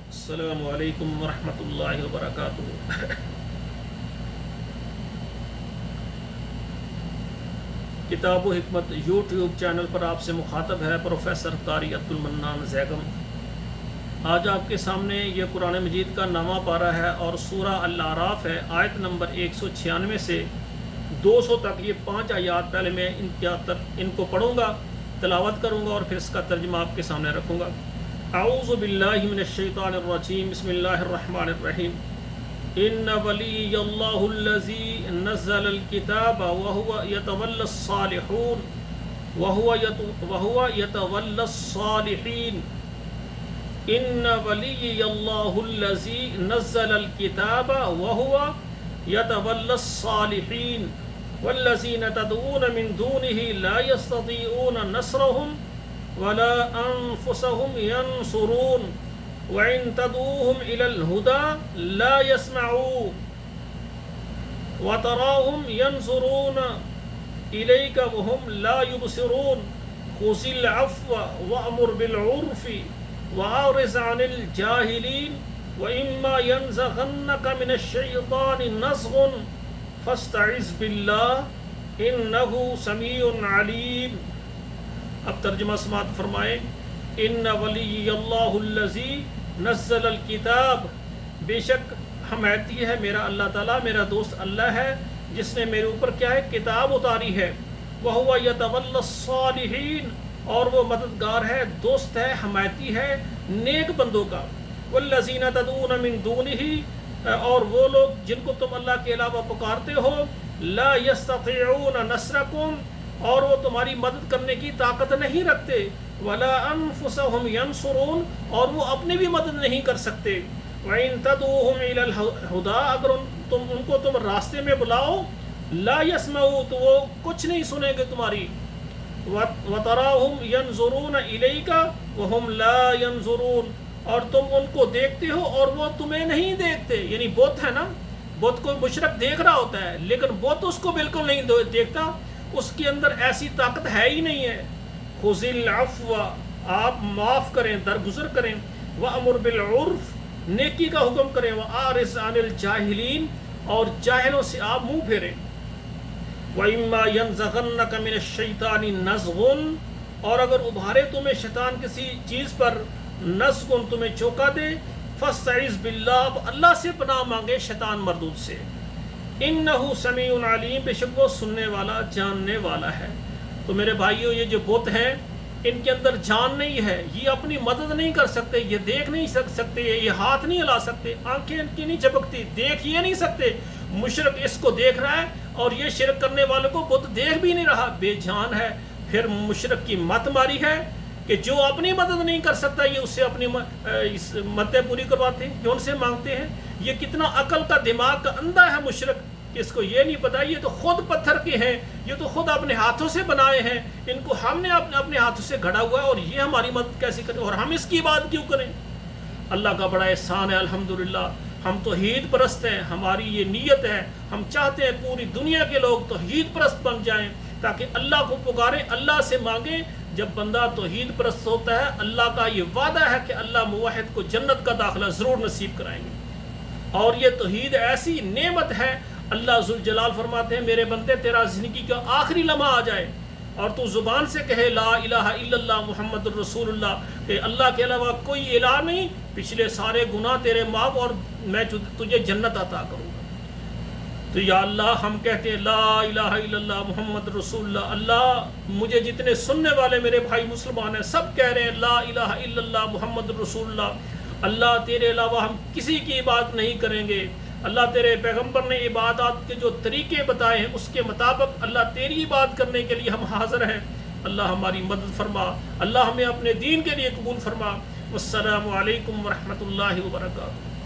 السلام علیکم ورحمۃ اللہ وبرکاتہ۔ کتاب و حکمت یوٹیوب چینل پر آپ سے مخاطب ہے پروفیسر قاری عبد المنان زیگم۔ آج آپ کے سامنے یہ قرآن مجید کا 9واں پارہ ہے اور سورہ الاعراف ہے، آیت نمبر 196 سے 200 تک۔ یہ 5 آیات پہلے میں ان کو پڑھوں گا، تلاوت کروں گا اور پھر اس کا ترجمہ آپ کے سامنے رکھوں گا۔ اعوذ باللہ من الشیطان الرجیم، بسم اللہ الرحمن الرحیم۔ ان ولی اللہ الذی نزل الکتاب وهو یتولی الصالحون وهو یتولی الصالحین۔ ان ولی اللہ الذی نزل الکتاب وهو یتولی الصالحین والذین تدعون من دونه لا یستطیعون نصرهم ولا انفسهم ينصرون وإن تدعوهم إلى الهدى لا يسمعون وتراهم ينظرون إليك وهم لا يبصرون خذ العفو وأمر بالعرف وأعرض عن الجاهلين وإما ينزغنك من الشيطان نزغ فاستعذ بالله إنه سميع عليم۔ اب ترجمہ سماعت فرمائیں۔ ان ولی اللہ الذی نزل الکتاب، بے شک حمایتی ہے میرا اللہ تعالیٰ، میرا دوست اللہ ہے جس نے میرے اوپر کیا ہے، کتاب اتاری ہے۔ وہو یتولی الصالحین، اور وہ مددگار ہے، دوست ہے، حمایتی ہے نیک بندوں کا۔ والذین تدعون من دونہ، اور وہ لوگ جن کو تم اللہ کے علاوہ پکارتے ہو، لا یستطیعون نصرکم، اور وہ تمہاری مدد کرنے کی طاقت نہیں رکھتے، ولا انفسهم ينصرون، اور وہ اپنی بھی مدد نہیں کر سکتے۔ وَإِن تَدْعُوهُمْ إِلَى الْهُدَىٰ، اگر ان کو تم راستے میں بلاؤ، لا يسمعوا، تو وہ کچھ نہیں سنیں گے تمہاری۔ وَتَرَاهُمْ يَنظُرُونَ إِلَيْكَ وَهُمْ لَا يَنظُرُونَ، اور تم ان کو دیکھتے ہو اور وہ تمہیں نہیں دیکھتے۔ یعنی بت ہے نا، بت کو مشرک دیکھ رہا ہوتا ہے لیکن بت اس کو بالکل نہیں دیکھتا، اس کے اندر ایسی طاقت ہے ہی نہیں ہے۔ خذ العفو، آپ معاف کریں، درگزر کریں، وامر بالعرف، نیکی کا حکم کریں، واعرض عن الجاہلین، اور جاہلوں سے آپ منہ پھیریں۔ واما ينزغنك من الشیطان نزغ، اور اگر ابھارے تمہیں شیطان کسی چیز پر، نزغ تمہیں چوکا دے، فاستعذ باللہ، اللہ سے پناہ مانگے شیطان مردود سے۔ انہ سمیع علیم، بے شک وہ سننے والا، جاننے والا ہے۔ تو میرے بھائیوں، یہ جو بت ہیں ان کے اندر جان نہیں ہے، یہ اپنی مدد نہیں کر سکتے، یہ دیکھ نہیں سکتے، یہ ہاتھ نہیں ہلا سکتے، آنکھیں ان کی نہیں جھپکتی، دیکھ یہ نہیں سکتے۔ مشرک اس کو دیکھ رہا ہے اور یہ شرک کرنے والوں کو بت دیکھ بھی نہیں رہا، بے جان ہے۔ پھر مشرک کی مت ماری ہے کہ جو اپنی مدد نہیں کر سکتا یہ اس سے اپنی مددیں پوری کرواتے ہیں، جو ان سے مانگتے ہیں۔ یہ کتنا عقل کا، دماغ کا اندھا ہے مشرک، کہ اس کو یہ نہیں پتا یہ تو خود پتھر کے ہیں، یہ تو خود اپنے ہاتھوں سے بنائے ہیں، ان کو ہم نے اپنے ہاتھوں سے گھڑا ہوا ہے اور یہ ہماری مدد کیسے کریں اور ہم اس کی بات کیوں کریں۔ اللہ کا بڑا احسان ہے، الحمدللہ ہم توحید پرست ہیں، ہماری یہ نیت ہے، ہم چاہتے ہیں پوری دنیا کے لوگ توحید پرست بن جائیں تاکہ اللہ کو پکاریں، اللہ سے مانگیں۔ جب بندہ توحید پرست ہوتا ہے، اللہ کا یہ وعدہ ہے کہ اللہ موحد کو جنت کا داخلہ ضرور نصیب کرائیں گے۔ اور یہ توحید ایسی نعمت ہے، اللہ ذوالجلال فرماتے ہیں میرے بندے تیرا زندگی کا آخری لمحہ آ جائے اور تو زبان سے کہے لا الہ الا اللہ محمد الرسول اللہ، کہ اللہ کے علاوہ کوئی الہ نہیں، پچھلے سارے گناہ تیرے معاف اور میں تجھے جنت عطا کروں گا۔ تو یا اللہ ہم کہتے ہیں لا الہ الا اللہ محمد رسول اللہ۔ اللہ مجھے جتنے سننے والے میرے بھائی مسلمان ہیں سب کہہ رہے ہیں لا الہ الا اللہ محمد رسول اللہ۔ اللہ تیرے علاوہ ہم کسی کی عبادت نہیں کریں گے۔ اللہ تیرے پیغمبر نے عبادات کے جو طریقے بتائے ہیں اس کے مطابق اللہ تیری عبادت کرنے کے لیے ہم حاضر ہیں۔ اللہ ہماری مدد فرما، اللہ ہمیں اپنے دین کے لیے قبول فرما۔ والسلام علیکم ورحمۃ اللہ وبرکاتہ۔